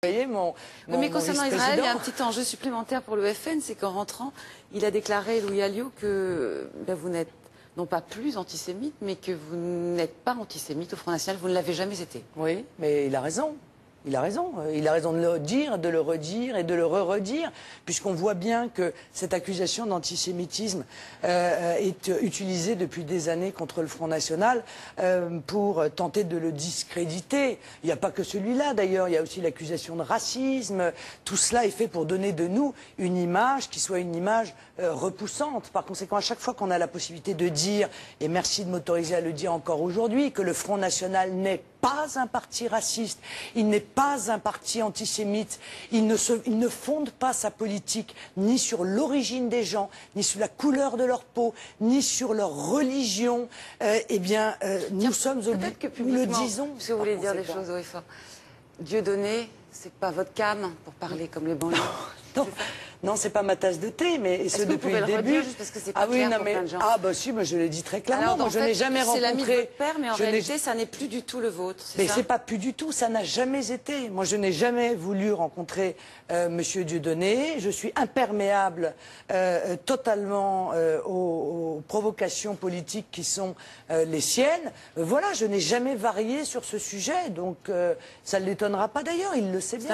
voyez, Mais concernant Israël, il y a un vice-président. petit enjeu supplémentaire pour le FN, c'est qu'en rentrant, il a déclaré, Louis Alliot, que vous n'êtes non pas plus antisémite, mais que vous n'êtes pas antisémite au Front National, vous ne l'avez jamais été. Oui, mais il a raison. Il a raison. Il a raison de le dire, de le redire et de le re-redire, puisqu'on voit bien que cette accusation d'antisémitisme est utilisée depuis des années contre le Front National pour tenter de le discréditer. Il n'y a pas que celui-là, d'ailleurs. Il y a aussi l'accusation de racisme. Tout cela est fait pour donner de nous une image qui soit une image repoussante. Par conséquent, à chaque fois qu'on a la possibilité de dire, et merci de m'autoriser à le dire encore aujourd'hui, que le Front National n'est pas un parti raciste, il n'est pas un parti antisémite, il ne fonde pas sa politique ni sur l'origine des gens, ni sur la couleur de leur peau, ni sur leur religion, nous sommes obligés, nous le disons. Parce que vous voulez dire des choses haut et fort. Dieudonné, c'est pas votre cam pour parler comme les banlieues. Non, non, c'est pas ma tasse de thé, mais ce depuis le début. Juste parce que c'est pas clair pour plein de gens. Ah bah si, moi je l'ai dit très clairement. Alors, Moi, je n'ai jamais rencontré. C'est l'ami de votre père, mais en réalité, ça n'est plus du tout le vôtre. Mais ça c'est pas plus du tout, ça n'a jamais été. Moi, je n'ai jamais voulu rencontrer Monsieur Dieudonné. Je suis imperméable totalement aux provocations politiques qui sont les siennes. Voilà, je n'ai jamais varié sur ce sujet, donc ça ne l'étonnera pas d'ailleurs. Il le sait bien.